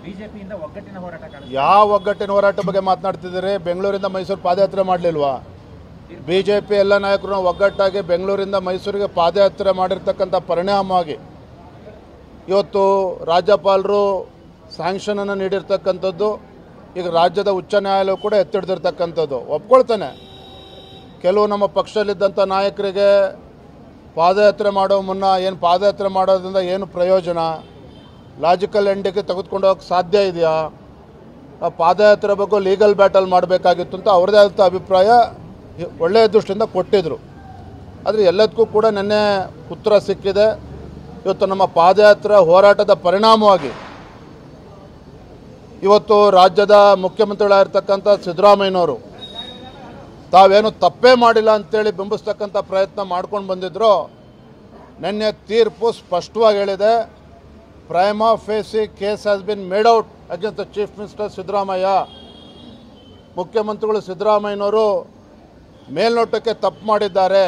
ಬಿಜೆಪಿಯಿಂದ ಒಗ್ಗಟ್ಟಿನ ಹೋರಾಟ ಯಾವ ಒಗ್ಗಟ್ಟಿನ ಹೋರಾಟ ಬಗ್ಗೆ ಮಾತನಾಡ್ತಿದ್ದೀರಿ? ಬೆಂಗಳೂರಿಂದ ಮೈಸೂರು ಪಾದಯಾತ್ರೆ ಮಾಡಲಿಲ್ವಾ? ಬಿಜೆಪಿ ಎಲ್ಲ ನಾಯಕರು ಒಗ್ಗಟ್ಟಾಗಿ ಬೆಂಗಳೂರಿಂದ ಮೈಸೂರಿಗೆ ಪಾದಯಾತ್ರೆ ಮಾಡಿರ್ತಕ್ಕಂಥ ಪರಿಣಾಮವಾಗಿ ಇವತ್ತು ರಾಜ್ಯಪಾಲರು ಸ್ಯಾಂಕ್ಷನನ್ನು ನೀಡಿರ್ತಕ್ಕಂಥದ್ದು, ಈಗ ರಾಜ್ಯದ ಉಚ್ಚ ನ್ಯಾಯಾಲಯ ಕೂಡ ಎತ್ತಿಡ್ದಿರ್ತಕ್ಕಂಥದ್ದು ಒಪ್ಕೊಳ್ತಾನೆ. ಕೆಲವು ನಮ್ಮ ಪಕ್ಷದಲ್ಲಿದ್ದಂಥ ನಾಯಕರಿಗೆ ಪಾದಯಾತ್ರೆ ಮಾಡೋ ಮುನ್ನ ಏನು ಪಾದಯಾತ್ರೆ ಮಾಡೋದ್ರಿಂದ ಏನು ಪ್ರಯೋಜನ, ಲಾಜಿಕಲ್ ಎಂಡಿಗೆ ತೆಗೆದುಕೊಂಡು ಹೋಗಕ್ಕೆ ಸಾಧ್ಯ ಇದೆಯಾ, ಪಾದಯಾತ್ರೆ ಬಗ್ಗೆ ಲೀಗಲ್ ಬ್ಯಾಟಲ್ ಮಾಡಬೇಕಾಗಿತ್ತು ಅಂತ ಅವ್ರದ್ದೇ ಆದಂಥ ಅಭಿಪ್ರಾಯ ಒಳ್ಳೆಯ ದೃಷ್ಟಿಯಿಂದ ಕೊಟ್ಟಿದ್ದರು. ಆದರೆ ಎಲ್ಲದಕ್ಕೂ ಕೂಡ ನಿನ್ನೆ ಉತ್ತರ ಸಿಕ್ಕಿದೆ. ಇವತ್ತು ನಮ್ಮ ಪಾದಯಾತ್ರೆ ಹೋರಾಟದ ಪರಿಣಾಮವಾಗಿ ಇವತ್ತು ರಾಜ್ಯದ ಮುಖ್ಯಮಂತ್ರಿಗಳಾಗಿರ್ತಕ್ಕಂಥ ಸಿದ್ದರಾಮಯ್ಯನವರು ತಾವೇನು ತಪ್ಪೇ ಮಾಡಿಲ್ಲ ಅಂತೇಳಿ ಬಿಂಬಿಸ್ತಕ್ಕಂಥ ಪ್ರಯತ್ನ ಮಾಡ್ಕೊಂಡು ಬಂದಿದ್ರು. ನಿನ್ನೆ ತೀರ್ಪು ಸ್ಪಷ್ಟವಾಗಿ ಹೇಳಿದೆ, Prima ಫೇಸಿ case has been made out against the chief minister Siddaramaiah. ಮುಖ್ಯಮಂತ್ರಿಗಳು ಸಿದ್ದರಾಮಯ್ಯನವರು ಮೇಲ್ನೋಟಕ್ಕೆ ತಪ್ಪು ಮಾಡಿದ್ದಾರೆ.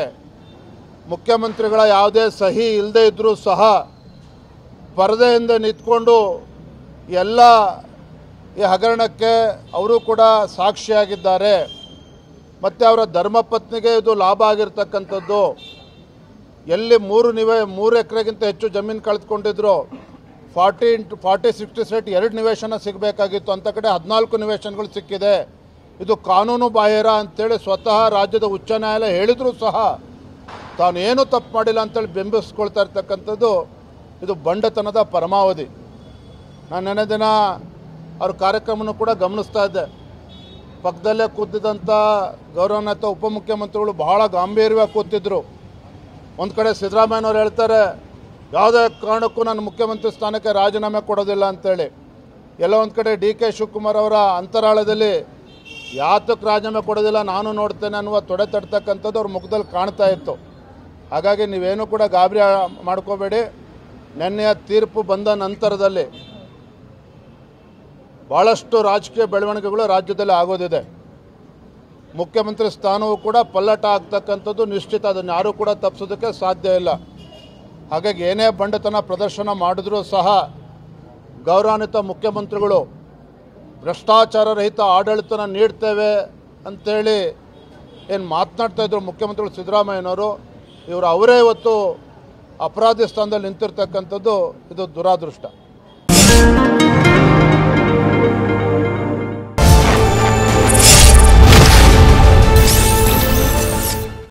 ಮುಖ್ಯಮಂತ್ರಿಗಳ ಯಾವುದೇ ಸಹಿ ಇಲ್ಲದೆ ಇದ್ದರೂ ಸಹ ಪರದೆಯಿಂದ ನಿಂತ್ಕೊಂಡು ಎಲ್ಲ ಈ ಹಗರಣಕ್ಕೆ ಅವರು ಕೂಡ ಸಾಕ್ಷಿಯಾಗಿದ್ದಾರೆ. ಮತ್ತು ಅವರ ಧರ್ಮಪತ್ನಿಗೆ ಇದು ಲಾಭ ಆಗಿರ್ತಕ್ಕಂಥದ್ದು. ಎಲ್ಲಿ 3 ಎಕರೆಗಿಂತ ಹೆಚ್ಚು ಜಮೀನು ಕಳೆದುಕೊಂಡಿದ್ರು, 40-60 ಸೆಟ್ 2 ನಿವೇಶನ ಸಿಗಬೇಕಾಗಿತ್ತು, ಅಂಥ ಕಡೆ 14 ನಿವೇಶನಗಳು ಸಿಕ್ಕಿದೆ. ಇದು ಕಾನೂನು ಬಾಹಿರ ಅಂತೇಳಿ ಸ್ವತಃ ರಾಜ್ಯದ ಉಚ್ಚ ನ್ಯಾಯಾಲಯ ಹೇಳಿದರೂ ಸಹ ತಾನು ಏನೂ ತಪ್ಪು ಮಾಡಿಲ್ಲ ಅಂತೇಳಿ ಬಿಂಬಿಸ್ಕೊಳ್ತಾ ಇರ್ತಕ್ಕಂಥದ್ದು ಇದು ಬಂಡತನದ ಪರಮಾವಧಿ. ನಾನು ನೆನೆ ದಿನ ಅವ್ರ ಕಾರ್ಯಕ್ರಮವನ್ನು ಕೂಡ ಗಮನಿಸ್ತಾ ಇದ್ದೆ. ಪಕ್ಕದಲ್ಲೇ ಕೂತಿದ್ದಂಥ ಗೌರವಾನ್ವಿತ ಉಪಮುಖ್ಯಮಂತ್ರಿಗಳು ಬಹಳ ಗಾಂಭೀರ್ಯವಾಗಿ ಕೂತಿದ್ರು. ಒಂದು ಕಡೆ ಸಿದ್ದರಾಮಯ್ಯನವ್ರು ಹೇಳ್ತಾರೆ, ಯಾವುದೇ ಕಾರಣಕ್ಕೂ ನಾನು ಮುಖ್ಯಮಂತ್ರಿ ಸ್ಥಾನಕ್ಕೆ ರಾಜೀನಾಮೆ ಕೊಡೋದಿಲ್ಲ ಅಂತೇಳಿ. ಎಲ್ಲ ಒಂದು ಕಡೆ ಡಿ ಕೆ ಶಿವಕುಮಾರ್ ಅವರ ಅಂತರಾಳದಲ್ಲಿ ಯಾತಕ್ಕೆ ರಾಜೀನಾಮೆ ಕೊಡೋದಿಲ್ಲ ನಾನು ನೋಡ್ತೇನೆ ಅನ್ನುವ ತೊಡೆ ತಡ್ತಕ್ಕಂಥದ್ದು ಅವ್ರ ಮುಖದಲ್ಲಿ ಕಾಣ್ತಾ ಇತ್ತು. ಹಾಗಾಗಿ ನೀವೇನು ಕೂಡ ಗಾಬರಿ ಮಾಡ್ಕೋಬೇಡಿ. ನಿನ್ನೆಯ ತೀರ್ಪು ಬಂದ ನಂತರದಲ್ಲಿ ಭಾಳಷ್ಟು ರಾಜಕೀಯ ಬೆಳವಣಿಗೆಗಳು ರಾಜ್ಯದಲ್ಲಿ ಆಗೋದಿದೆ. ಮುಖ್ಯಮಂತ್ರಿ ಸ್ಥಾನವೂ ಕೂಡ ಪಲ್ಲಟ ಆಗ್ತಕ್ಕಂಥದ್ದು ನಿಶ್ಚಿತ. ಅದನ್ನು ಯಾರೂ ಕೂಡ ತಪ್ಪಿಸೋದಕ್ಕೆ ಸಾಧ್ಯ ಇಲ್ಲ. ಹಾಗಾಗಿ ಏನೇ ಬಂಡತನ ಪ್ರದರ್ಶನ ಮಾಡಿದ್ರೂ ಸಹ ಗೌರವಾನ್ವಿತ ಮುಖ್ಯಮಂತ್ರಿಗಳು ಭ್ರಷ್ಟಾಚಾರ ರಹಿತ ಆಡಳಿತನ ನೀಡ್ತೇವೆ ಅಂಥೇಳಿ ಏನು ಮಾತನಾಡ್ತಾಯಿದ್ರು ಮುಖ್ಯಮಂತ್ರಿಗಳು ಸಿದ್ದರಾಮಯ್ಯನವರು, ಅವರೇ ಇವತ್ತು ಅಪರಾಧಿ ಸ್ಥಾನದಲ್ಲಿ ನಿಂತಿರ್ತಕ್ಕಂಥದ್ದು ಇದು ದುರಾದೃಷ್ಟ.